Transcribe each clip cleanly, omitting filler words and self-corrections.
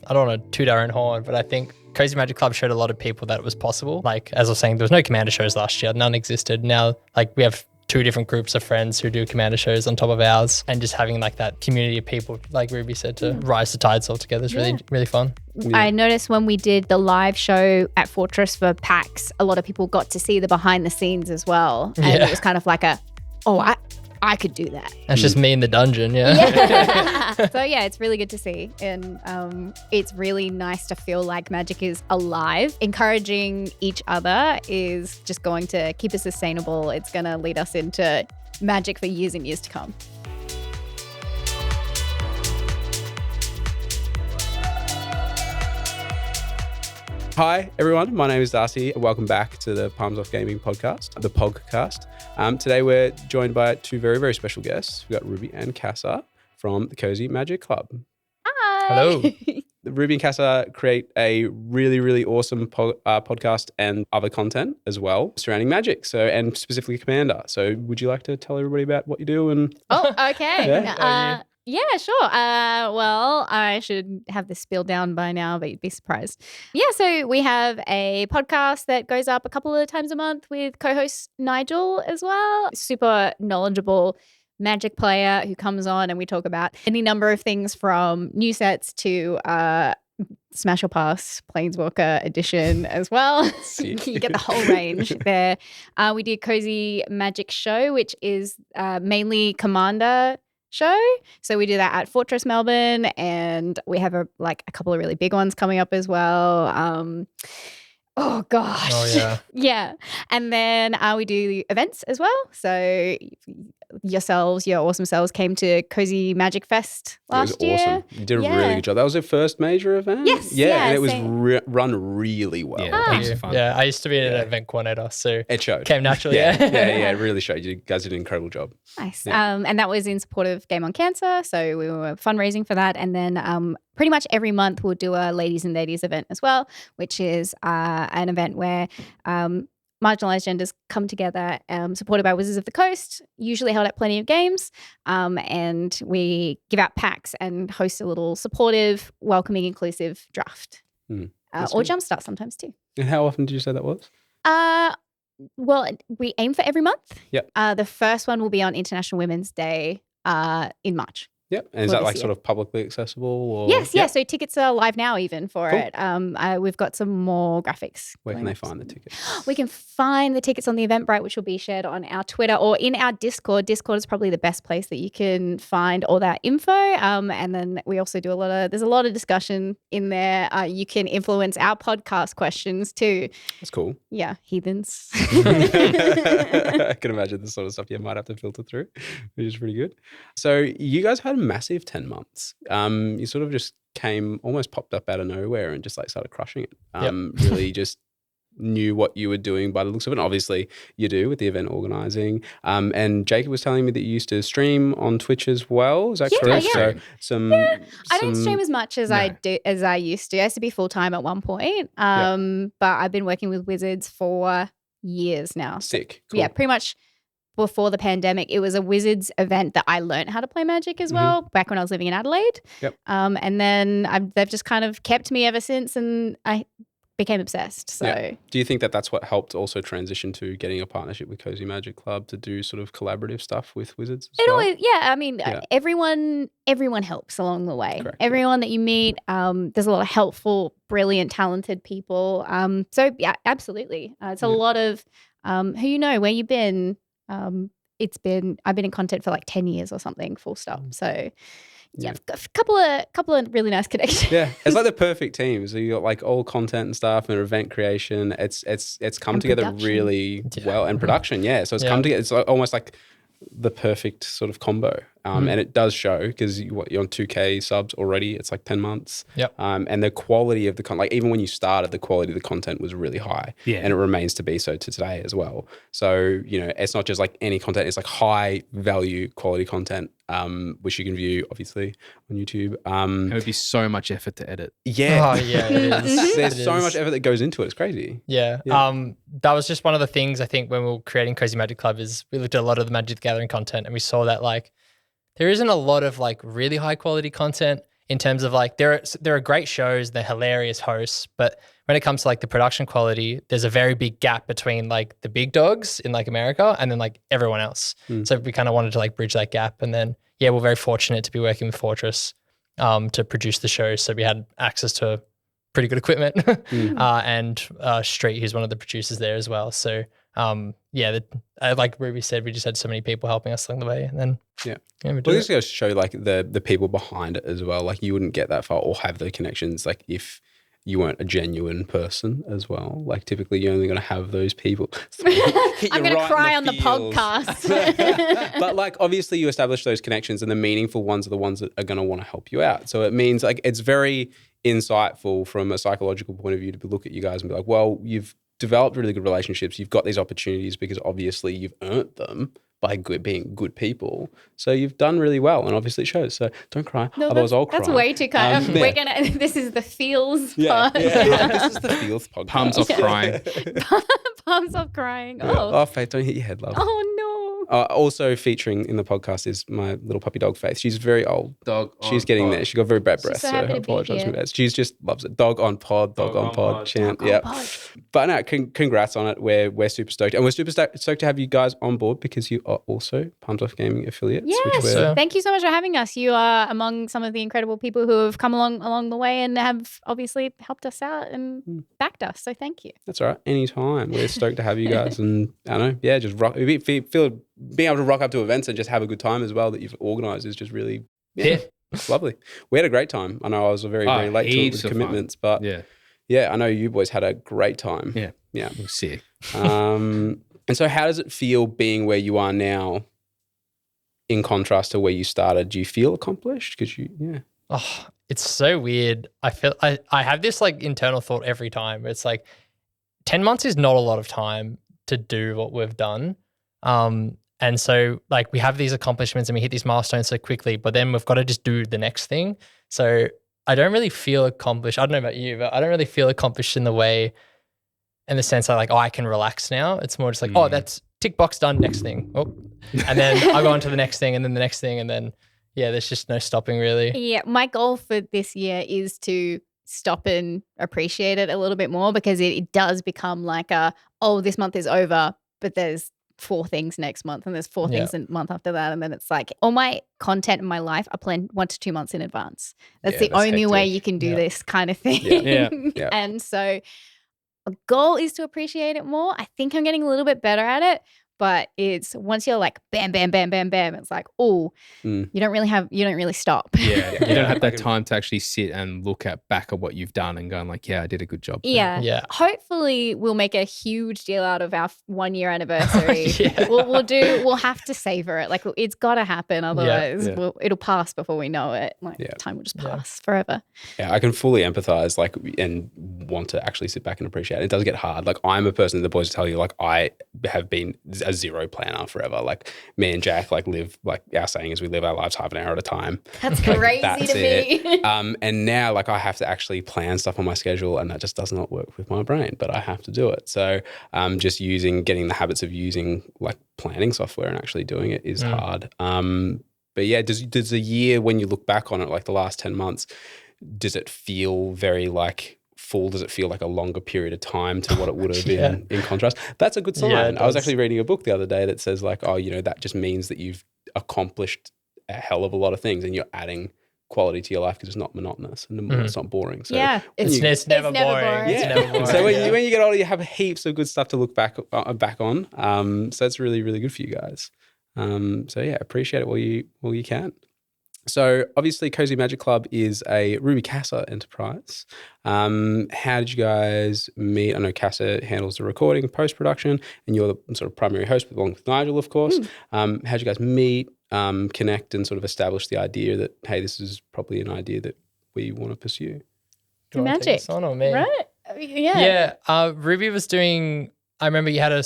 I don't want to toot our own horn, but I think Cozy Magic Club showed a lot of people that it was possible. Like, as I was saying, there was no Commander shows last year. None existed. Now, like, we have 2 different groups of friends who do Commander shows on top of ours, and just having like that community of people, like Rubee said, to rise the tides all together is really, really fun. Yeah. I noticed when we did the live show at Fortress for PAX, a lot of people got to see the behind the scenes as well. And it was kind of like I could do that. That's just me in the dungeon, So it's really good to see. And it's really nice to feel like Magic is alive. Encouraging each other is just going to keep it sustainable. It's going to lead us into Magic for years and years to come. Hi, everyone. My name is Darcy. Welcome back to the Palms Off Gaming podcast, the podcast. Today, we're joined by 2 very, very special guests. We've got Rubee and Cassa from the Cozy Magic Club. Hi. Hello. Rubee and Cassa create a really, really awesome podcast and other content as well surrounding Magic, and specifically Commander. So would you like to tell everybody about what you do? Oh, okay. Yeah. Sure. Well, I should have this spiel down by now, but you'd be surprised. Yeah, so we have a podcast that goes up a couple of times a month with co-host Nigel as well. Super knowledgeable Magic player who comes on, and we talk about any number of things from new sets to Smash or Pass, Planeswalker edition as well. You get the whole range there. We do Cozy Magic Show, which is mainly Commander show. So we do that at Fortress Melbourne, and we have a couple of really big ones coming up as well. Oh gosh. Oh yeah. Yeah. And then we do events as well. So your awesome selves came to Cozy Magic Fest last year. Awesome. You did a really good job. That was your first major event? Yes. Yeah, and it was run really well. Yeah, heaps of fun. Yeah, I used to be an event coordinator, so it showed. Came naturally. Yeah, it really showed. You guys did an incredible job. Nice. Yeah. And that was in support of Game on Cancer. So we were fundraising for that. And then pretty much every month we'll do a Ladies and Ladies event as well, which is an event where marginalised genders come together, supported by Wizards of the Coast, usually held at Plenty of Games, and we give out packs and host a little supportive, welcoming, inclusive draft. Or jumpstart sometimes too. And how often did you say that was? Well, we aim for every month. Yep. The first one will be on International Women's Day in March. Yep. And is that sort of publicly accessible? Or? Yes, yeah. So tickets are live now even for it. We've got some more graphics. Where can they find the tickets? We can find the tickets on the Eventbrite, which will be shared on our Twitter or in our Discord. Discord is probably the best place that you can find all that info. And then we also do there's a lot of discussion in there. You can influence our podcast questions too. That's cool. Yeah, heathens. I can imagine the sort of stuff you might have to filter through, which is pretty good. So you guys had a massive 10 months. You sort of just almost popped up out of nowhere and just started crushing it. Really just knew what you were doing by the looks of it. And obviously you do with the event organizing. And Jacob was telling me that you used to stream on Twitch as well. Is that correct? Yeah. So I don't stream as much as I used to. I used to be full-time at one point. But I've been working with Wizards for years now. Sick. Cool. Yeah, pretty much before the pandemic, it was a Wizards event that I learned how to play Magic as well, back when I was living in Adelaide. Yep. And then they've just kind of kept me ever since, and I became obsessed. So, do you think that that's what helped also transition to getting a partnership with Cozy Magic Club to do sort of collaborative stuff with Wizards? I mean, everyone helps along the way. Correct, everyone that you meet, there's a lot of helpful, brilliant, talented people. So yeah, absolutely. It's a lot of who you know, where you've been. I've been in content for 10 years or something, full stop. So yeah, I've got a couple of really nice connections. Yeah, it's like the perfect team. So you got all content and stuff and event creation. It's come together production. Really well, and production. Yeah, so it's come together. It's almost like the perfect sort of combo. And it does show because you're on 2K subs already. It's 10 months. Yep. And the quality of the content, even when you started, the quality of the content was really high. Yeah. And it remains to be so to today as well. So, it's not just any content. It's high value quality content, which you can view obviously on YouTube. It would be so much effort to edit. Yeah. Oh yeah, it is. There's so much effort that goes into it. It's crazy. Yeah. That was just one of the things I think when we were creating Cozy Magic Club is we looked at a lot of the Magic the Gathering content and we saw that there isn't a lot of really high quality content in terms of like there are great shows, they're hilarious hosts, but when it comes to like the production quality, there's a very big gap between like the big dogs in like America and then like everyone else. So we kind of wanted to like bridge that gap. And then, yeah, we're very fortunate to be working with Fortress to produce the show. So we had access to pretty good equipment and Street, who's one of the producers there as well. So like Rubee said, we just had so many people helping us along the way. And then, we Well, this goes to show like the people behind it as well. Like you wouldn't get that far or have the connections like if you weren't a genuine person as well. Like typically you're only going to have those people. I'm going to cry on the podcast. But like obviously you establish those connections and the meaningful ones are the ones that are going to want to help you out. So it means like it's very insightful from a psychological point of view to look at you guys and be like, well, you've developed really good relationships. You've got these opportunities because obviously you've earned them by being good people. So you've done really well and obviously it shows. So don't cry. No, Otherwise I'll cry. That's way too kind of. We're gonna. This is the feels part. This is the feels podcast. Palms off crying. Palms off crying. Yeah. Oh, Faith, don't hit your head, love. Oh no. Also featuring in the podcast is my little puppy dog, Faith. She's very old. Dog. She's getting there. She got very bad breath, so so happy I to be apologize here. for that. She's just loves it. Dog on pod, dog on pod, chant. Yeah. But no, congrats on it. We're super stoked. And we're super stoked to have you guys on board because you are also Palms Off Gaming affiliates. Yes. Which we're, Thank you so much for having us. You are among some of the incredible people who have come along the way and have obviously helped us out and backed us. So thank you. that's all right. Anytime. We're stoked to have you guys. And I don't know, yeah, just rock. Feel being able to rock up to events and just have a good time as well that you've organised is just really it's lovely. We had a great time. I know I was very late to it with commitments, but yeah, I know you boys had a great time. Yeah. We'll see. And so how does it feel being where you are now in contrast to where you started? Do you feel accomplished? Because It's so weird. I feel I have this like internal thought every time. It's like 10 months is not a lot of time to do what we've done. And so like we have these accomplishments and we hit these milestones so quickly, but then we've got to just do the next thing. So I don't really feel accomplished. I don't know about you, but I don't really feel accomplished in the sense that like, I can relax now. It's more just like, that's tick box done, next thing. Oh, and then I'll go on to the next thing and then the next thing. And then, there's just no stopping really. Yeah. My goal for this year is to stop and appreciate it a little bit more because it does become like this month is over, but there's 4 things next month and there's 4 things a month after that. And then it's like all my content in my life I plan 1 to 2 months in advance. That's the only way you can do this kind of thing. Yeah. And so a goal is to appreciate it more. I think I'm getting a little bit better at it, but it's once you're like bam, bam, bam, bam, bam, it's like, you don't really stop. Yeah. You don't have that time to actually sit and look back at what you've done and going like, I did a good job. Yeah. Hopefully we'll make a huge deal out of our 1-year anniversary. We'll have to savor it. Like it's got to happen. Otherwise it'll pass before we know it. Like time will just pass forever. Yeah, I can fully empathize and want to actually sit back and appreciate it. It does get hard. Like I'm a person that the boys tell you, like I have been a zero planner forever. Like me and Jack live, like our saying is we live our lives half an hour at a time. That's crazy to me. And now like I have to actually plan stuff on my schedule and that just does not work with my brain, but I have to do it. So just getting the habits of using like planning software and actually doing it is hard. But yeah, does a year, when you look back on it, like the last 10 months, does it feel very like full? Does it feel like a longer period of time to what it would have been in contrast? That's a good sign. I was actually reading a book the other day that says like, that just means that you've accomplished a hell of a lot of things and you're adding quality to your life because it's not monotonous and it's not boring. So it's never boring. It's never boring. So when you get older, you have heaps of good stuff to look back on. So it's really, really good for you guys. Appreciate it while you can. So obviously Cozy Magic Club is a Rubee Cassa enterprise. How did you guys meet? I know Cassa handles the recording, post-production, and you're the sort of primary host along with Nigel, of course. How did you guys meet, connect, and sort of establish the idea that, hey, this is probably an idea that we want to pursue? Do you want to take this on or me? Right? Yeah. Rubee was doing, I remember you had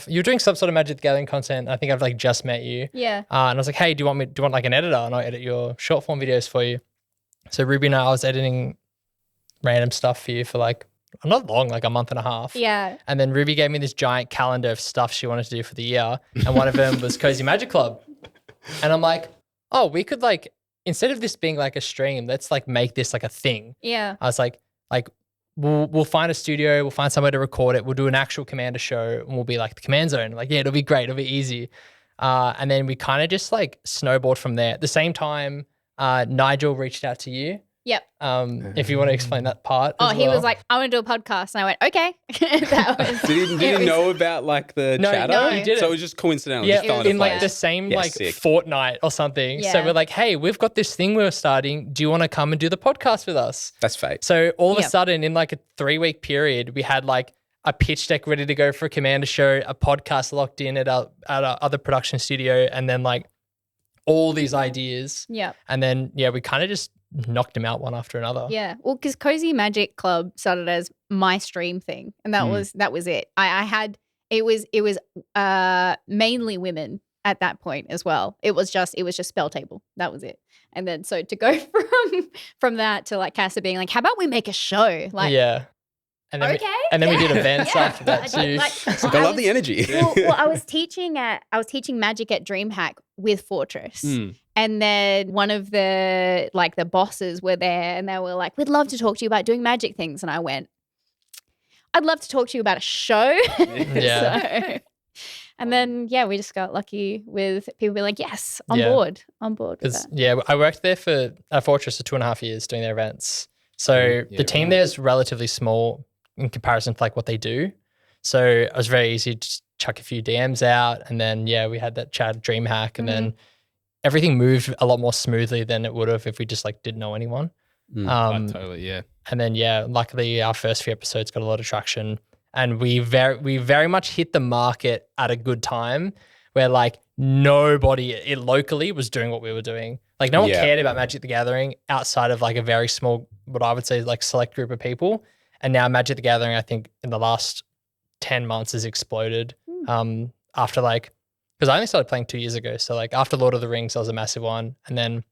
you were doing some sort of Magic the Gathering content. I think I've like just met you. Yeah. And I was like, hey, do you want like an editor? And I'll edit your short form videos for you. So Rubee and I was editing random stuff for you for like, not long, like a month and a half. Yeah. And then Rubee gave me this giant calendar of stuff she wanted to do for the year. And one of them was Cozy Magic Club. And I'm like, we could like instead of this being like a stream, let's like make this like a thing. Yeah. I was like we'll find a studio, we'll find somewhere to record it, we'll do an actual Commander show, and we'll be like the Command Zone. Like, yeah, it'll be great, it'll be easy. And then we kind of just like snowballed from there. At the same time, Nigel reached out to you. Yep. If you want to explain that part. Oh, as he well. was like, I want to do a podcast. And I went, okay. That was, Did he know about like the No, chatter? no, he didn't. So it was just coincidental. Yeah, just fell into in like place. the same Yeah, like sick. fortnight or something. So Yeah. we're like, hey, we've got this thing we're starting. Do you want to come and do the podcast with us? That's fate. So all of a Yep. sudden, in like a 3-week period, we had like a pitch deck ready to go for a Commander show, a podcast locked in at our other production studio, and then like all these ideas. yeah. And then we kind of just knocked them out one after another. Yeah. Well, because Cozy Magic Club started as my stream thing. And that was it. I had, it was mainly women at that point as well. It was just spell table. That was it. And then so to go from that to like Cassa being like, how about we make a show? Like, Yeah. And then okay. we did events Yeah. after that too. It's like, I love the energy. well, I was teaching Magic at DreamHack with Fortress. And then one of the bosses were there and they were like, we'd love to talk to you about doing magic things. And I went, I'd love to talk to you about a show. Yeah. And then, we just got lucky with people being like, yes, on Yeah. board with Because that. I worked there at Fortress for 2.5 years doing their events. So Yeah, the team right. there is relatively small in comparison to like what they do. So it was very easy to just chuck a few DMs out, and then we had that chat at DreamHack, and then everything moved a lot more smoothly than it would have if we just like didn't know anyone. Totally, yeah. And then luckily our first few episodes got a lot of traction, and we very much hit the market at a good time where like nobody locally was doing what we were doing. Like no one cared about Magic the Gathering outside of like a very small, what I would say like select group of people. And now Magic the Gathering, I think in the last 10 months has exploded. After like, because I only started playing 2 years ago. So like after Lord of the Rings, that was a massive one. And then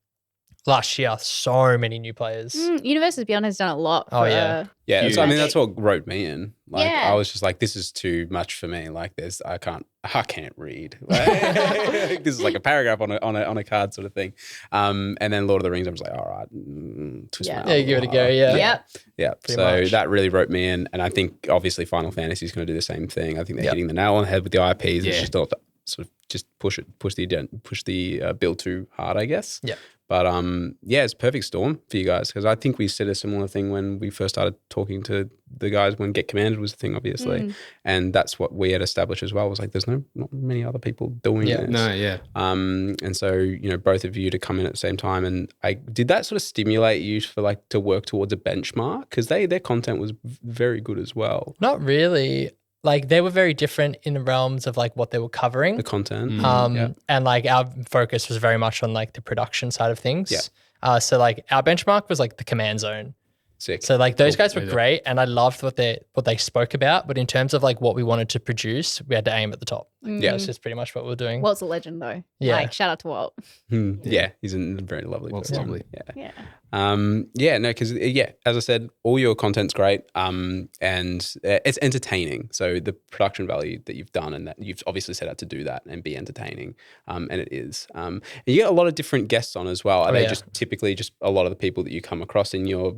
last year, so many new players. Universes Beyond has done a lot. Oh, for, yeah. Yeah, Huge. so, I mean that's what wrote me in. Like Yeah. I was just like, this is too much for me. Like I can't read. Like, this is like a paragraph on a card sort of thing. And then Lord of the Rings, I was like, all right, twist my arm Yeah, give it a go. Yeah. Yep. Yeah, Pretty so much. that really wrote me in, and I think obviously Final Fantasy is going to do the same thing. I think they're hitting the nail on the head with the IPs. Yeah. It's just not sort of just push the build too hard, I guess. Yeah. But it's a perfect storm for you guys, because I think we said a similar thing when we first started talking to the guys when Get Commanded was the thing, obviously, and that's what we had established as well. Was like, there's not many other people doing this. No, yeah. And so both of you to come in at the same time, and did that sort of stimulate you for like to work towards a benchmark, because their content was very good as well. Not really. Like they were very different in the realms of like what they were covering. The content, And like our focus was very much on like the production side of things. Yeah. So like our benchmark was like the Command Zone. sick. So like those guys were Yeah. great, and I loved what they spoke about. But in terms of like what we wanted to produce, we had to aim at the top. Yeah. That's just pretty much what we were doing. Walt's a legend though. Yeah. Like shout out to Walt. Yeah, he's a very lovely Well, person. lovely. Yeah. Yeah. Because as I said, all your content's great, and it's entertaining. So the production value that you've done, and that you've obviously set out to do that and be entertaining, and it is. And you get a lot of different guests on as well. Are they just typically just a lot of the people that you come across in your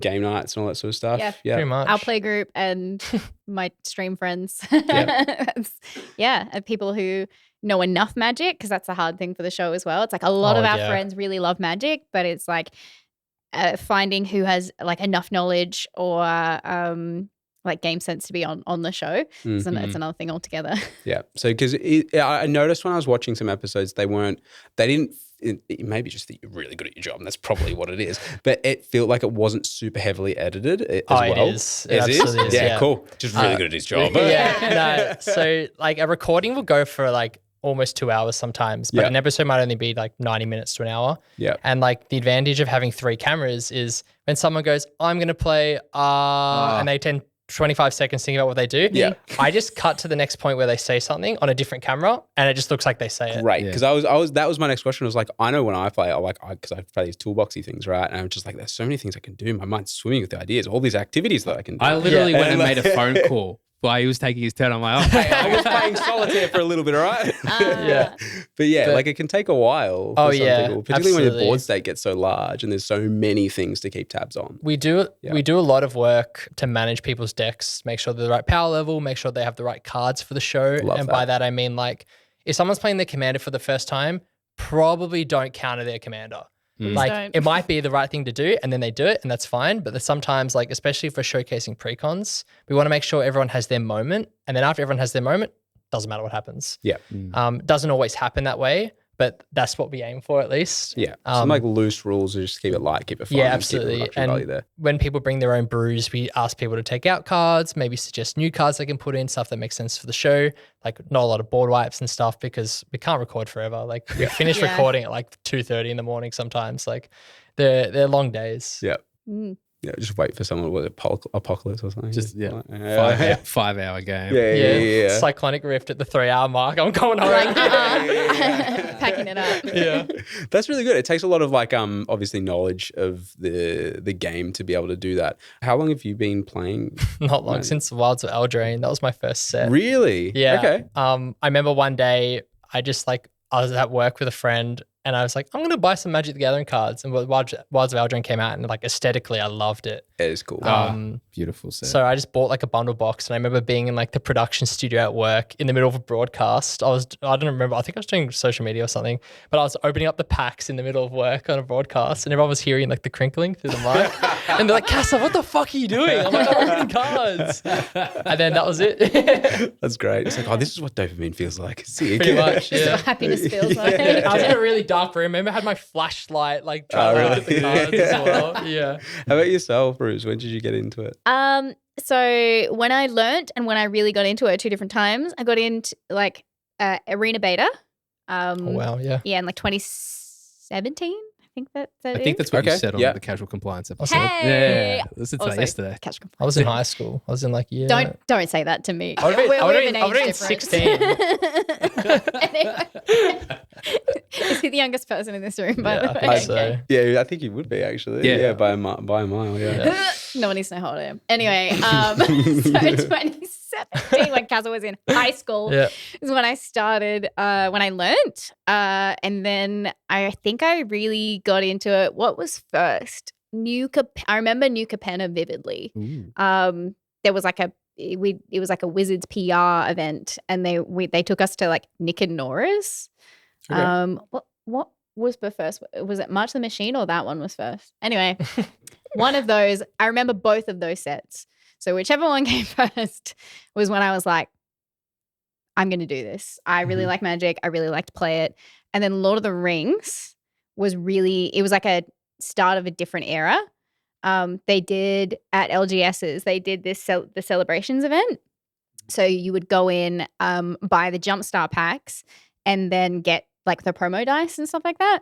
game nights and all that sort of stuff? Yeah. Pretty much. Our play group and my stream friends. And people who know enough Magic, because that's the hard thing for the show as well. It's like a lot Oh, of our yeah. friends really love Magic, but it's like finding who has like enough knowledge or like game sense to be on the show. It's another thing altogether. Yeah. So because I noticed when I was watching some episodes, maybe just that you're really good at your job, and that's probably what it is. But it felt like it wasn't super heavily edited as well. It is. It absolutely is. Yeah, Yeah. cool. Just really good at his job. No. So like a recording will go for like almost 2 hours sometimes, but Yeah. an episode might only be like 90 minutes to an hour. Yeah. And like the advantage of having 3 cameras is when someone goes, I'm going to play, and they tend 25 seconds thinking about what they do. Yeah. I just cut to the next point where they say something on a different camera, and it just looks like they say it. Right, because I was that was my next question. I was like, I know when I play, because I play these toolboxy things, right? And I'm just like, there's so many things I can do. My mind's swimming with the ideas, all these activities that I can do. I literally Yeah. went and And made a phone call while he was taking his turn. I'm like, oh, Hey, I was playing solitaire for a little bit, all right? Yeah. But yeah, But- like it can take a while for Oh, some yeah, people, particularly when the absolutely. board state gets so large and there's so many things to keep tabs on. We do Yeah. we do a lot of work to manage people's decks, make sure they're the right power level, make sure they have the right cards for the show. Love and by that. that I mean like if someone's playing their commander for the first time, probably don't counter their commander. Mm. Like don't. it might be the right thing to do and then they do it and that's fine. But there's sometimes like, especially for showcasing precons, we want to make sure everyone has their moment. And then after everyone has their moment, doesn't matter what happens. Yeah. Doesn't always happen that way, but that's what we aim for at least. Yeah. Some like loose rules are just keep it light, keep it fun. Yeah, and absolutely. Keep the production value And there. when people bring their own brews, we ask people to take out cards, maybe suggest new cards they can put in, stuff that makes sense for the show. Like not a lot of board wipes and stuff because we can't record forever. Like we finish Yeah. recording at like 2:30 in the morning sometimes. Like they're long days. Yeah. Mm. Yeah, just wait for someone with apocalypse or something. Just, yeah, Like, 5 hour game. Yeah. Cyclonic Rift at the 3 hour mark. I'm going home. Like, packing it up. Yeah. That's really good. It takes a lot of like obviously knowledge of the game to be able to do that. How long have you been playing? Not long Man. since Wilds of Eldraine. That was my first set. Really? Yeah. Okay. I remember one day I was at work with a friend and I was like, I'm going to buy some Magic the Gathering cards. And Wilds of Eldraine came out and like aesthetically I loved it. It is cool. Beautiful set. So I just bought like a bundle box and I remember being in like the production studio at work in the middle of a broadcast. I don't remember. I think I was doing social media or something, but I was opening up the packs in the middle of work on a broadcast and everyone was hearing like the crinkling through the mic. And they're like, Cassa, what the fuck are you doing? I'm like, I'm opening cards. And then that was it. That's great. It's like, oh, this is what dopamine feels like. See, Pretty much, This is yeah. what happiness feels like. I was in a really dark room. I remember I had my flashlight like trying to look at the cards as well. Yeah. How about yourself, Bruce? When did you get into it? So when I learnt and when I really got into it 2 different times, I got into like arena beta. Oh, wow. Yeah. Yeah, in like 2017. I think I think that's what you Okay, said on yeah. the casual compliance Also, episode. Hey! Yeah, this is Also, yesterday. catch I was in high school. I was in like year. Don't say that to me. I would've been- We're I would've an been- I would've age been difference. Anyway. Is he the youngest person in this room, by Yeah, the I way? think so. Okay. Yeah, I think you would be actually. Yeah. Yeah, by a mile. Yeah. No one needs to know how old I am. Anyway, so 2017, when Cassa was in high school, Yeah. is when I started, when I learnt. And then I think I really got into it. What was first? I remember New Capenna vividly. Ooh. There was like it was like a Wizards PR event, and they took us to like Nick and Nora's. Okay. What was the first? Was it March the Machine or that one was first? Anyway, one of those. I remember both of those sets. So whichever one came first was when I was like, I'm going to do this. I really like Magic. I really like to play it. And then Lord of the Rings was it was like a start of a different era. They did at LGS's, they did the celebrations event. So you would go in, buy the Jumpstart packs and then get like the promo dice and stuff like that.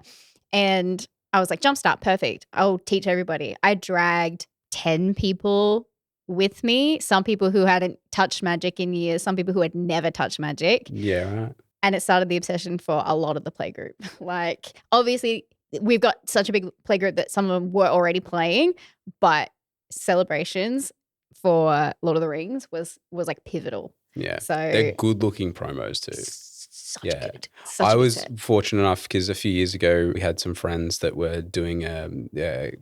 And I was like, Jumpstart, perfect. I'll teach everybody. I dragged 10 people with me, some people who hadn't touched Magic in years, some people who had never touched Magic. Yeah, right. And it started the obsession for a lot of the playgroup. Like, obviously, we've got such a big playgroup that some of them were already playing, but celebrations for Lord of the Rings was like pivotal. Yeah. So They're good looking promos too. such Yeah. good. Such I a good was set. fortunate enough because a few years ago we had some friends that were doing a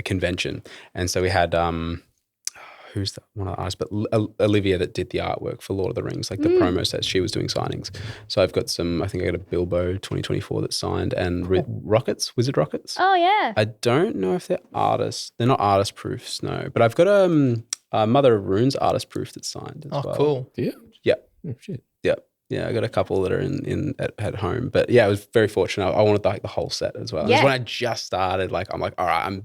convention, and so we had who's the one of the artists, but Olivia that did the artwork for Lord of the Rings, like the promo sets. She was doing signings, so I've got some. I think I got a Bilbo 2024 that's signed, and Wizard Rockets. Oh yeah. I don't know if they're artists. They're not artist proofs, no. But I've got a Mother of Runes artist proof that's signed as Oh, well. cool. Yeah. Yeah. Oh, shit. Yeah, I got a couple that are at home. But yeah, I was very fortunate. I wanted like the whole set as well. Yeah. Because when I just started, like I'm like, all right, I'm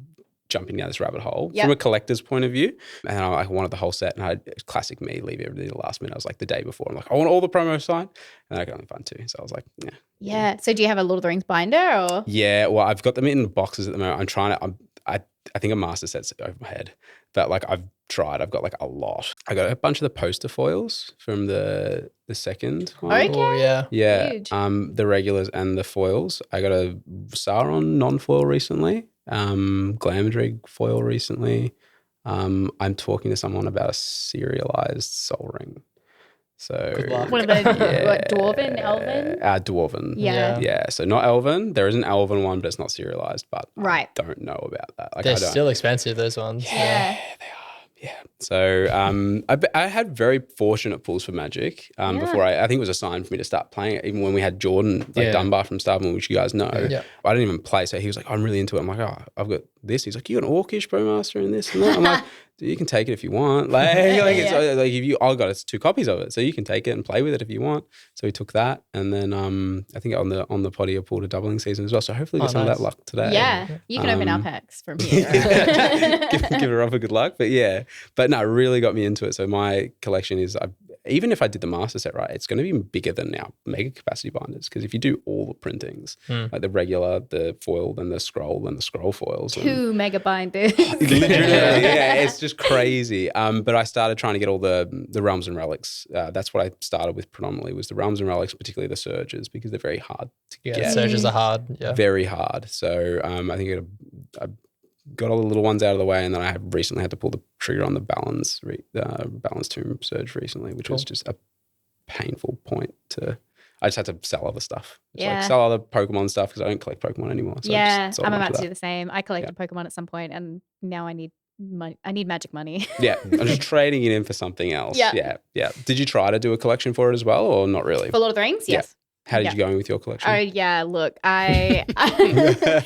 jumping down this rabbit hole Yep. from a collector's point of view. And I wanted the whole set. And classic me, leave everything to the last minute. I was like the day before. I'm like, I want all the promos signed. And I could only find 2. So I was like, yeah. Yeah. So do you have a Lord of the Rings binder or? Yeah, well, I've got them in boxes at the moment. I'm trying to. I think a master set's over my head, but like I've tried. I've got like a lot. I got a bunch of the poster foils from the second one. Okay. Oh, yeah. Yeah, Huge. the regulars and the foils. I got a Sauron non-foil recently. Glamdring foil recently. I'm talking to someone about a serialized Sol Ring. So Good luck. One of the what, dwarven, elven? Dwarven. Yeah. Yeah. So not elven. There is an elven one, but it's not serialized. But Right. I don't know about that. Like, They're I don't. still expensive, those ones. Yeah. They are. Yeah. So I had very fortunate pulls for Magic before I think it was a sign for me to start playing it. Even when we had Jordan Dunbar from Starbound, which you guys know, I didn't even play. So he was like, I'm really into it. I'm like, oh, I've got this. He's like, you got an Orcish Bowmaster and this and that. I'm like, you can take it if you want. It's if you, I got it's 2 copies of it, so you can take it and play with it if you want. So he took that, and then I think on the potty I pulled a doubling season as well. So hopefully get some of that luck today. Yeah, you can open our packs from here. give her up a good luck, but no, it really got me into it. So my collection is, even if I did the master set right, it's going to be bigger than our mega capacity binders, because if you do all the printings, like the regular, the foil, then the scroll foils, 2 mega binders. Literally, it's just crazy. But I started trying to get all the realms and relics. That's what I started with predominantly, was the realms and relics, particularly the surges, because they're very hard to get. The surges are hard. Yeah. Very hard. So I think I got all the little ones out of the way, and then I have recently had to pull the trigger on the balance tomb surge recently, which was just a painful point to. I just had to sell other stuff. Like sell other Pokemon stuff because I don't collect Pokemon anymore. So I'm about to do the same. I collected Pokemon at some point, and now I need money. I need magic money. I'm just trading it in for something else. Yeah. Did you try to do a collection for it as well, or not really? For Lord of the Rings, yes. How did you go in with your collection? Oh yeah, look, I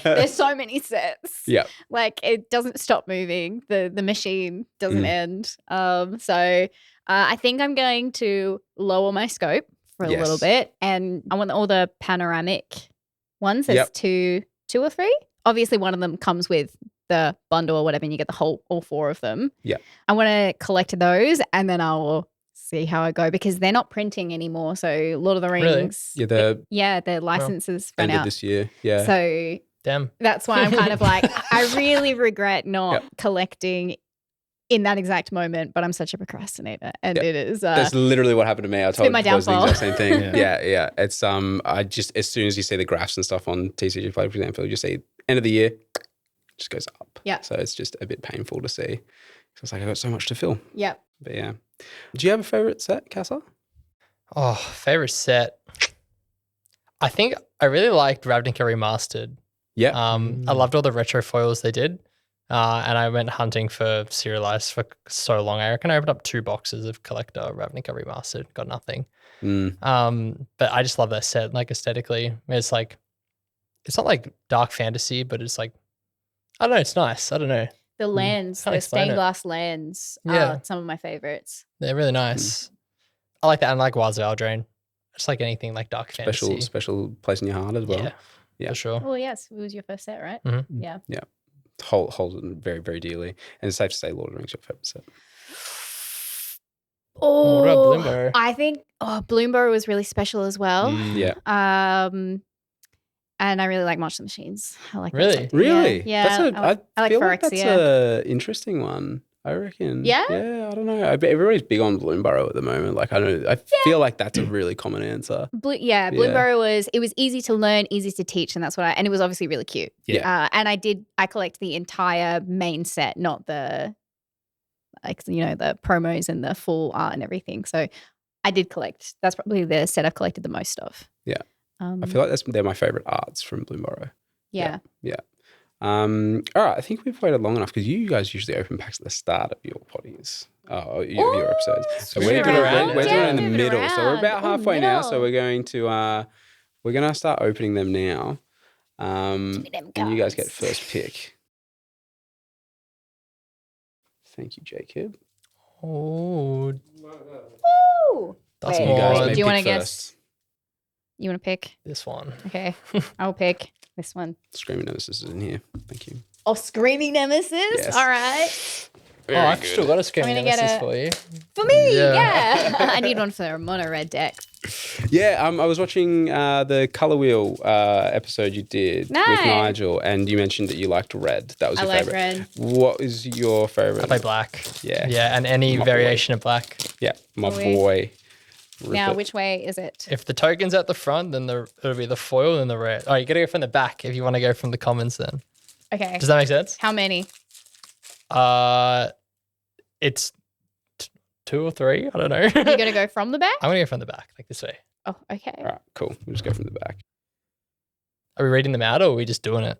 there's so many sets. Yeah, like it doesn't stop moving. The machine doesn't end. So I think I'm going to lower my scope for a little bit, and I want all the panoramic ones. There's two or 3. Obviously, one of them comes with the bundle or whatever, and you get the all 4 of them. Yeah, I want to collect those, and then I will see how I go, because they're not printing anymore. So Lord of the Rings, their licenses run ended out this year. Yeah, so damn, that's why I'm kind of like, I really regret not collecting in that exact moment, but I'm such a procrastinator, and it is. That's literally what happened to me. I told my you the exact same thing. Yeah. It's I just, as soon as you see the graphs and stuff on TCG Play, for example, you just see end of the year just goes up. Yeah. So it's just a bit painful to see. So it's like, I got so much to fill. Yep. But yeah. Do you have a favorite set, Cassa? Oh, favorite set. I think I really liked Ravnica Remastered. Yeah. I loved all the retro foils they did. And I went hunting for serialized for so long. I reckon I opened up 2 boxes of Collector Ravnica Remastered, got nothing. But I just love that set, like aesthetically. It's like, it's not like dark fantasy, but it's like, I don't know, it's nice. I don't know. The lands, the stained glass lands are some of my favorites. They're really nice. I like that. And I like Wilds of Eldraine. Just like anything like dark fantasy. Special place in your heart as well. Yeah, for sure. Well, yes, it was your first set, right? Mm-hmm. Yeah. Holds it very, very dearly. And it's safe to say Lord of the Rings your favorite set. Oh, what about Bloomburrow? I think Bloomburrow was really special as well. And I really like March of the Machines. I like that. Really? Yeah. I like feel Phyrexia. like that's an interesting one. I reckon. Yeah? Yeah, I don't know. Everybody's big on Bloomburrow at the moment. Like, I feel like that's a really common answer. Bloomburrow was easy to learn, easy to teach, and that's what and it was obviously really cute. Yeah. And I collect the entire main set, not the the promos and the full art and everything. So I did collect. That's probably the set I've collected the most of. Yeah. I feel like they're my favorite arts from Bloomburrow. Yeah. All right, I think we've waited long enough, because you guys usually open packs at the start of your potties, your episodes. So we're doing it in the middle. So we're about halfway now. So we're going to start opening them now. And you guys get first pick. Thank you, Jacob. Oh, that's you guys may do you want to pick guess? first. You want to pick? this one. Okay, I'll pick this one. Screaming Nemesis is in here. Thank you. Oh, Screaming Nemesis. Yes. All right. I've still got a Screaming I'm gonna Nemesis get for you. For me, yeah. I need one for a mono red deck. Yeah, I was watching the Color Wheel episode you did with Nigel, and you mentioned that you liked red. That was your favorite. I like red. What is your favorite? I play black. Yeah. Yeah, and any variation of black. Yeah, my boy. Now, which way is it? If the token's at the front, then it'll be the foil and the red. Oh, you got to go from the back if you want to go from the commons then. Okay. Does that make sense? How many? it's 2 or 3. I don't know. You're going to go from the back? I'm going to go from the back, like this way. Oh, okay. All right, cool. We'll just go from the back. Are we reading them out or are we just doing it?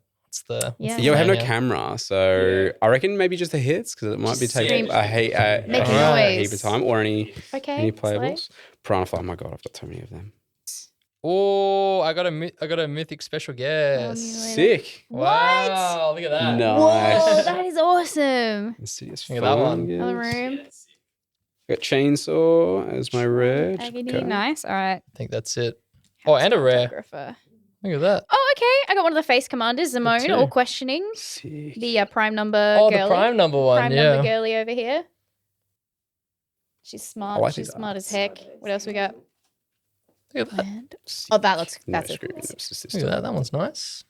Yeah. Yeah, we have no plan, camera, so I reckon maybe just the hits because it might be taking a heap of time or any playables. Piranha Fly, oh my god, I've got so many of them. Oh, I got a mythic special guest. Sick. Wow, look at that. Nice. Whoa, that is awesome. Insidious Look at that one. Fungus. Another room. Got Chainsaw as my red. Agony, Okay. nice. All right. I think that's it. Oh, and a rare. Photographer. Look at that. Oh, okay. I got one of the face commanders, Zimone, too. all questioning. Sick. The prime number Oh, girly. the prime number one. Prime yeah. number girly over here. She's smart. I She's think smart as that's- heck. What else we got? Look at that. And, Sick. oh, that looks. No That's a screwing up system. Look at that. That one's nice.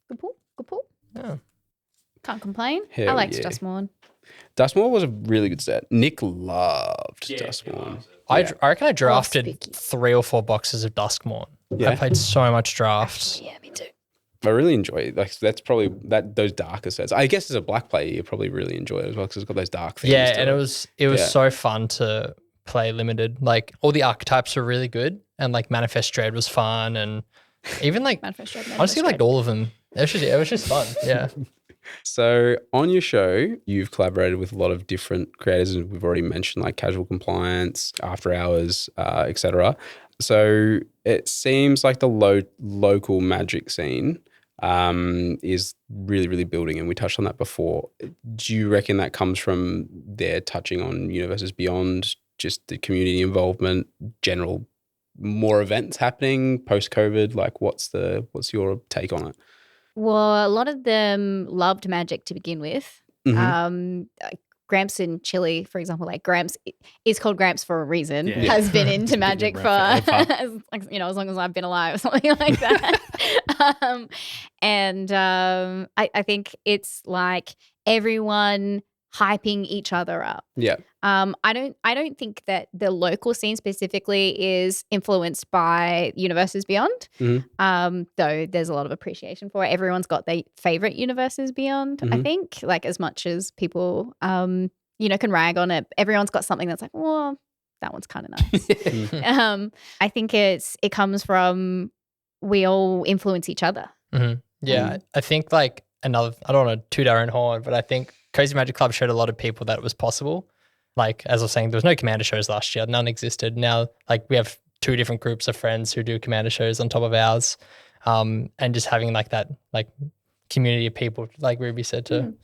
good pull. Good pull. Yeah. Can't complain. I Hell liked yeah. Dustmorn. Dustmore was a really good set. Nick loved Dustmore. I reckon I drafted spiky. 3 or 4 boxes of Duskmorn. Yeah. I played so much draft. Yeah, me too. I really enjoy it. Like that's probably those darker sets. I guess as a black player, you probably really enjoy it as well because it's got those dark themes. Yeah, to and it was Yeah. so fun to play limited. Like all the archetypes were really good, and like Manifest Dread was fun, and even like Manifest Dread, honestly, like all of them. It was just fun. Yeah. So on your show, you've collaborated with a lot of different creators, and we've already mentioned like Casual Compliance, After Hours, etc. So it seems like the local Magic scene is really, really building, and we touched on that before. Do you reckon that comes from their touching on Universes Beyond, just the community involvement, general more events happening post-COVID? Like, what's your take on it? Well, a lot of them loved Magic to begin with. Mhm. Gramps in Chile, for example, like Gramps is called Gramps for a reason, Yeah. has been into been Magic for around forever. as long as I've been alive or something like that. I think it's like everyone hyping each other up. Yeah. I don't think that the local scene specifically is influenced by Universes Beyond. Though there's a lot of appreciation for it. Everyone's got their favorite Universes Beyond, I think. Like as much as people can rag on it, everyone's got something that's like, well, that one's kind of nice. I think it comes from we all influence each other. Mm-hmm. Yeah, I think like I don't want to toot our own horn, but I think Crazy Magic Club showed a lot of people that it was possible. Like, as I was saying, there was no Commander shows last year. None existed. Now, like, we have 2 different groups of friends who do Commander shows on top of ours. And just having, like, that, like, community of people, like Rubee said, to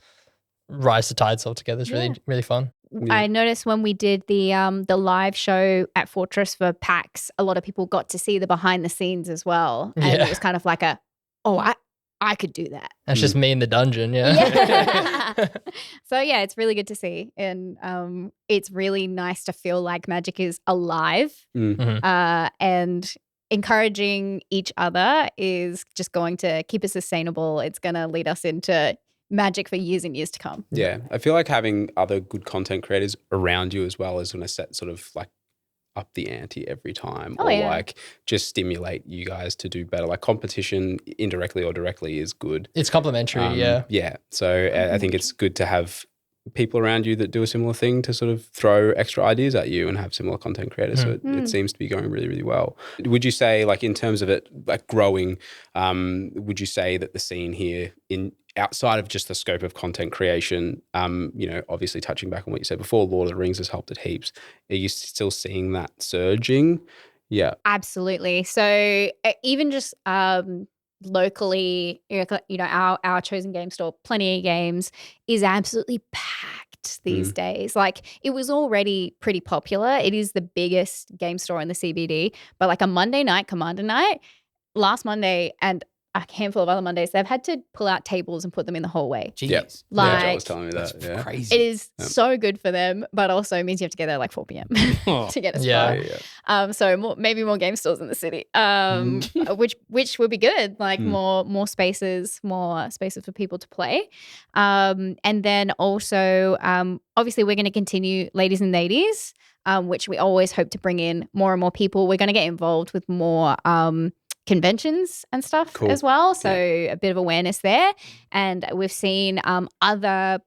rise the tides all together is really, really fun. Yeah. I noticed when we did the live show at Fortress for PAX, a lot of people got to see the behind the scenes as well. And Yeah. it was kind of like I could do that. That's just me in the dungeon, yeah. Yeah. So yeah, it's really good to see. And it's really nice to feel like Magic is alive. And encouraging each other is just going to keep us sustainable. It's going to lead us into Magic for years and years to come. Yeah. I feel like having other good content creators around you as well is going to set sort of like up the ante every time, or like just stimulate you guys to do better. Like competition indirectly or directly is good. It's complimentary, yeah. Yeah. So I think it's good to have people around you that do a similar thing to sort of throw extra ideas at you and have similar content creators. So it seems to be going really, really well. Would you say, like, in terms of it like growing, would you say that the scene here outside of just the scope of content creation, obviously touching back on what you said before, Lord of the Rings has helped it heaps. Are you still seeing that surging? Yeah. Absolutely. So even just locally, our chosen game store, Plenty of Games, is absolutely packed these days. Like it was already pretty popular. It is the biggest game store in the CBD, but like a Monday night, Commander Night, last Monday and a handful of other Mondays, they've had to pull out tables and put them in the hallway. Jeez. Yeah. Like, Joel was telling me that. That's Yeah. crazy. it is so good for them, but also means you have to get there like 4 p.m. to get a spot. Yeah. So maybe more game stores in the city, which would be good. Like more spaces for people to play. And then also, obviously, we're going to continue Ladies and Ladies, which we always hope to bring in more and more people. We're going to get involved with more conventions and stuff as well. So a bit of awareness there. And we've seen other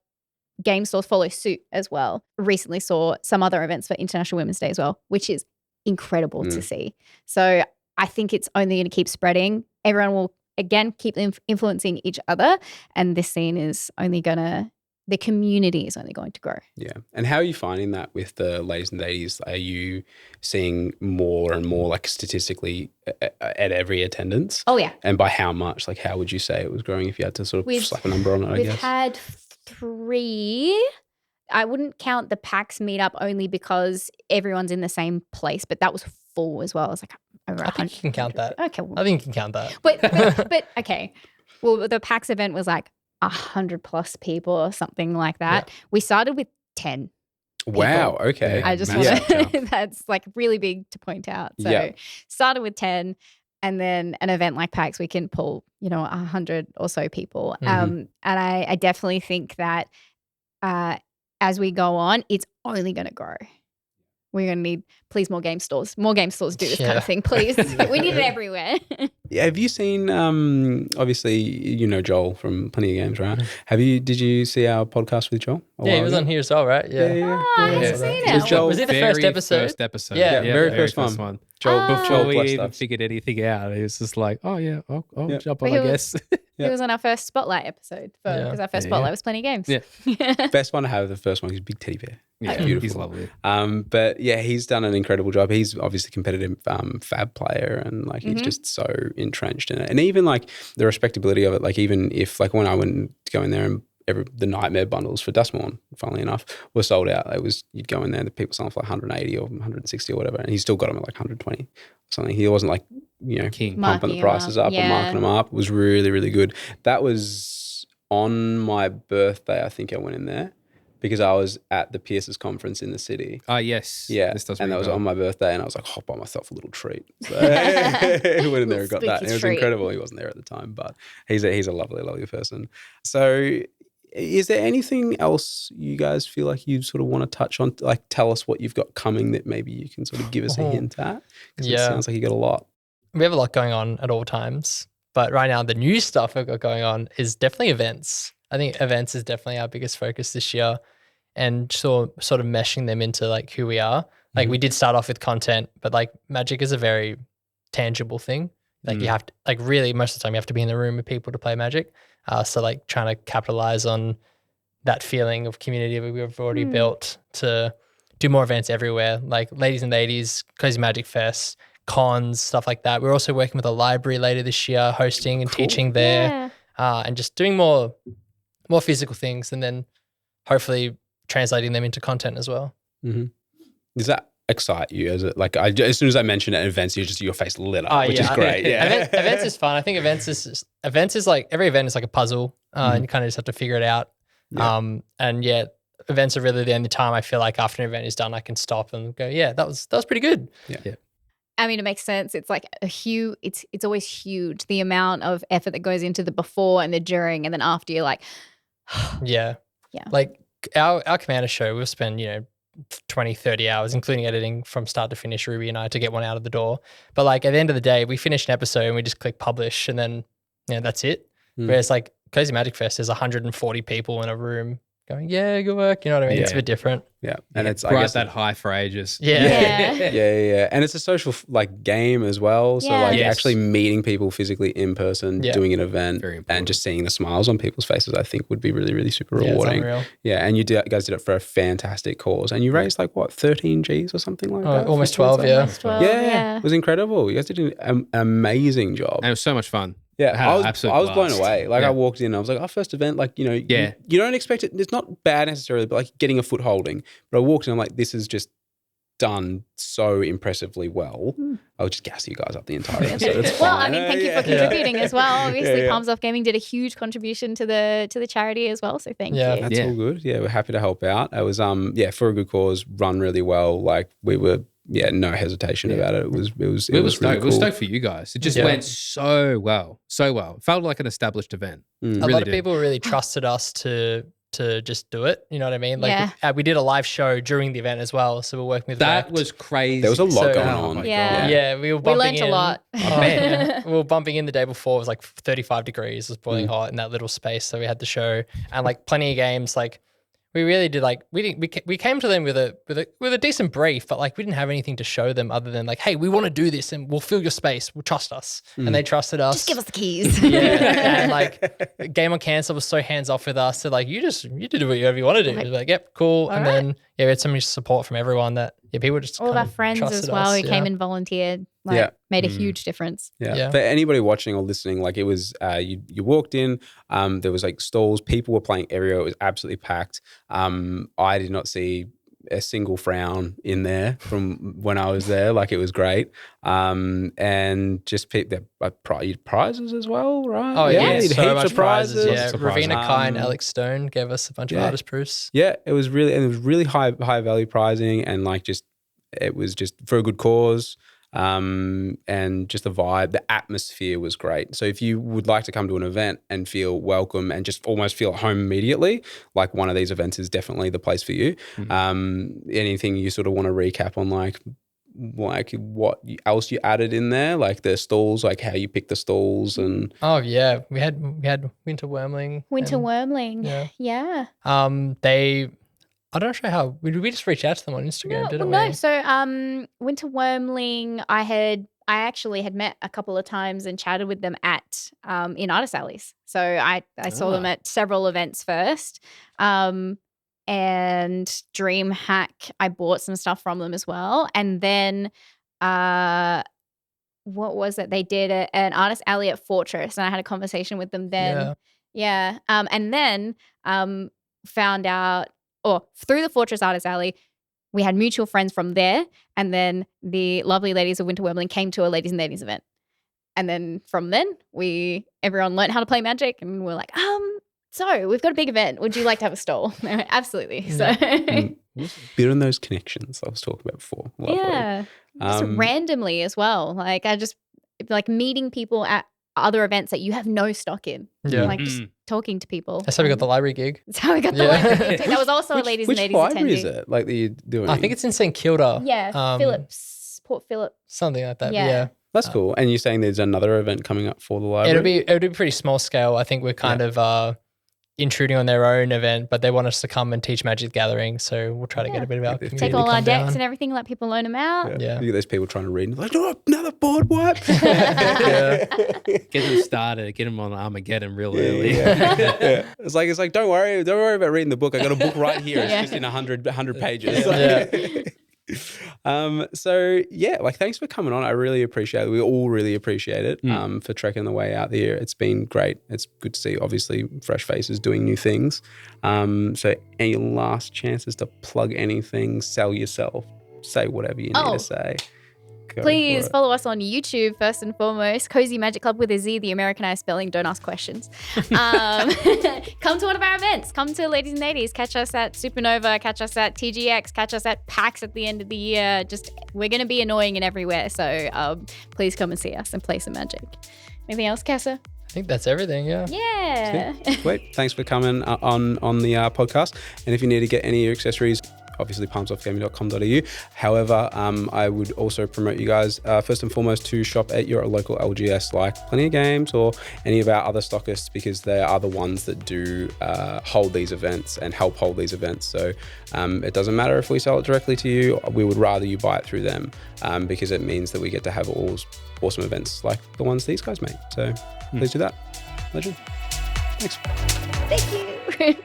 game stores follow suit as well. Recently saw some other events for International Women's Day as well, which is incredible to see. So I think it's only going to keep spreading. Everyone will, again, keep influencing each other. And this scene is only going to, the community is only going to grow. Yeah. And how are you finding that with the ladies and ladies? Are you seeing more and more, like, statistically at every attendance? Oh, yeah. And by how much? Like, how would you say it was growing if you had to sort of slap a number on it, I guess? We've had 3. I wouldn't count the PAX meetup only because everyone's in the same place, but that was full as well. It was like over 100. I think you can count that. Okay. Well, I think you can count that. but okay. Well, the PAX event was like 100+ people or something like that. Yeah. We started with 10. Wow. Okay. I just want to, that's like really big to point out. So started with 10, and then an event like PAX, we can pull, 100 or so people. And I definitely think that as we go on, it's only going to grow. We're going to need, please, more game stores. More game stores do this kind of thing, please. We need it everywhere. Have you seen, obviously, Joel from Plenty of Games, right? Did you see our podcast with Joel? Yeah, he was on here as well, right? Yeah. I haven't seen it. Was it the first episode? Yeah, very first one. Joel, before we even figured anything out, he was just like, oh, yeah, I'll jump on, I guess. He was on our first Spotlight episode because our first Spotlight was Plenty of Games. Yeah. Best one to have, the first one, is Big Teddy Bear. Yeah, beautiful. He's lovely. But yeah, he's done an incredible job. He's obviously a competitive fab player, and like he's just so entrenched in it. And even like the respectability of it, like even if like when I went to go in there and the Nightmare bundles for Dustmorn, funnily enough, were sold out. You'd go in there, the people selling for like 180 or 160 or whatever, and he still got them at like 120 or something. He wasn't like, pumping the prices up and marking them up. It was really, really good. That was on my birthday, I think I went in there, because I was at the Pierce's conference in the city. Oh, yes. Yeah. And that was on my birthday, and I was like, I'll buy myself a little treat. So I went in there and got that. And it was incredible. He wasn't there at the time, but he's a lovely, lovely person. So is there anything else you guys feel like you sort of want to touch on? Like, tell us what you've got coming that maybe you can sort of give us a hint at? Because it sounds like you got a lot. We have a lot going on at all times. But right now, the new stuff we've got going on is definitely events. I think events is definitely our biggest focus this year, and sort of meshing them into like who we are. Like we did start off with content, but like Magic is a very tangible thing. Like you have to, like really most of the time you have to be in the room with people to play Magic. So like trying to capitalize on that feeling of community that we've already built to do more events everywhere, like Ladies and Ladies, Cozy Magic Fest, cons, stuff like that. We're also working with a library later this year, hosting and teaching there, and just doing more physical things, and then hopefully translating them into content as well. Does that excite you? As soon as I mentioned it at events, your face lit up, which is great. Events is fun. I think events is like every event is like a puzzle, and you kind of just have to figure it out. Events are really the only time I feel like after an event is done, I can stop and go, that was pretty good. Yeah. I mean, it makes sense. It's like it's always huge, the amount of effort that goes into the before and the during, and then after you're like, yeah. Like our Commander show, we'll spend 20, 30 hours, including editing from start to finish, Rubee and I, to get one out of the door. But like at the end of the day, we finish an episode and we just click publish, and then that's it. Whereas like Cozy Magic Fest, there's 140 people in a room going, good work. You know what I mean? It's a bit different. Yeah. And it's, I guess, that high for ages. Yeah. And it's a social like game as well. So like actually meeting people physically in person, doing an event, and just seeing the smiles on people's faces, I think would be really, really super rewarding. It's unreal. Yeah. And you guys did it for a fantastic cause. And you raised like what, 13 Gs or something like that? Almost 12, Almost 12, It was incredible. You guys did an amazing job. And it was so much fun. Yeah, I was blown away. Like I walked in, I was like, our first event, like, you don't expect it. It's not bad necessarily, but like getting a foot holding. But I walked in, I'm like, this is just done so impressively well. I would just gas you guys up the entire episode. It's well, fine. I mean, thank you for contributing as well. Obviously, Palms Off Gaming did a huge contribution to the charity as well. So thank you. That's all good. Yeah, we're happy to help out. It was for a good cause, run really well. Like we were. No hesitation about it. It was really cool. It was stoked for you guys. It just went so well. It felt like an established event. A lot of people really trusted us to just do it. You know what I mean? Like we did a live show during the event as well. So we're working with that was crazy. There was a lot going on. We were bumping learned a lot. Oh, man. We were bumping in the day before. It was like 35 degrees. It was boiling hot in that little space. So we had the show, and like Plenty of Games, like we really did we came to them with a decent brief, but like we didn't have anything to show them other than like, hey, we want to do this and we'll fill your space. We'll trust us. And they trusted us. Just give us the keys. Yeah. And like Game on Cancel was so hands off with us. So like you did whatever you want to do. It was like, yep, cool. And then we had so much support from everyone that people just all of our friends as well who came and volunteered. Made a huge difference. Yeah. For anybody watching or listening, like it was, you walked in, there was like stalls, people were playing everywhere. It was absolutely packed. I did not see a single frown in there from when I was there. Like it was great. And just prizes as well, right? Oh yeah, heaps so much of prizes. Yeah, Ravina Kai and Alex Stone gave us a bunch of artist proofs. Yeah, it was really high value prizing, and like it was just for a good cause. And just the vibe, the atmosphere was great. So if you would like to come to an event and feel welcome and just almost feel at home immediately, like one of these events is definitely the place for you. Anything you sort of want to recap on, like what else you added in there, like the stalls, like how you picked the stalls and we had Winter Wormling. I don't know how we just reached out to them on Instagram, didn't we? No. So Winter Wormling, I actually had met a couple of times and chatted with them at in artist alleys. So I saw them at several events first. And DreamHack, I bought some stuff from them as well. And then what was it? They did an artist alley at Fortress, and I had a conversation with them then. Yeah. And then found out, through the Fortress Artist Alley, we had mutual friends from there, and then the lovely ladies of Winter Wormling came to a Ladies and Ladies event. And then from then, everyone learned how to play Magic, and we're like, so we've got a big event. Would you like to have a stall? Absolutely. So building those connections I was talking about before. Lovely. Yeah. Just randomly as well. Like I just like meeting people at other events that you have no stock in. Yeah. Like just talking to people. That's how we got the library gig. That's how we got the library gig. That was also a Ladies and Ladies attendee. Which library is it? Like that you're doing? I think it's in St Kilda. Yeah, Port Phillip. Something like that. Yeah. That's cool. And you're saying there's another event coming up for the library? It'll be pretty small scale. I think we're kind of intruding on their own event, but they want us to come and teach Magic the Gathering, so we'll try to get a bit of our community. Take all our decks and everything, let people learn them out. Yeah. You get those people trying to read and like, no, another board wipe. Get them started, get them on Armageddon real early. Yeah. It's like, don't worry about reading the book. I got a book right here. It's just in 100 pages. So like thanks for coming on. I really appreciate it. We all really appreciate it for trekking the way out there. It's been great. It's good to see obviously fresh faces doing new things. So any last chances to plug anything, sell yourself, say whatever you need to say. Please follow us on YouTube first and foremost. Cozy Magic Club with a Z, the Americanized spelling. Don't ask questions. Come to one of our events. Come to Ladies and Ladies. Catch us at Supernova. Catch us at TGX. Catch us at PAX at the end of the year. We're going to be annoying and everywhere. So please come and see us and play some Magic. Anything else, Cassa? I think that's everything. Yeah. Sweet. Thanks for coming on the podcast. And if you need to get any of your accessories, obviously palmsoftgaming.com.au. However, I would also promote you guys first and foremost to shop at your local LGS like Plenty of Games or any of our other stockists, because they are the ones that do hold these events and help hold these events. So it doesn't matter if we sell it directly to you. We would rather you buy it through them because it means that we get to have all awesome events like the ones these guys make. So please do that. Legend. Thanks. Thank you.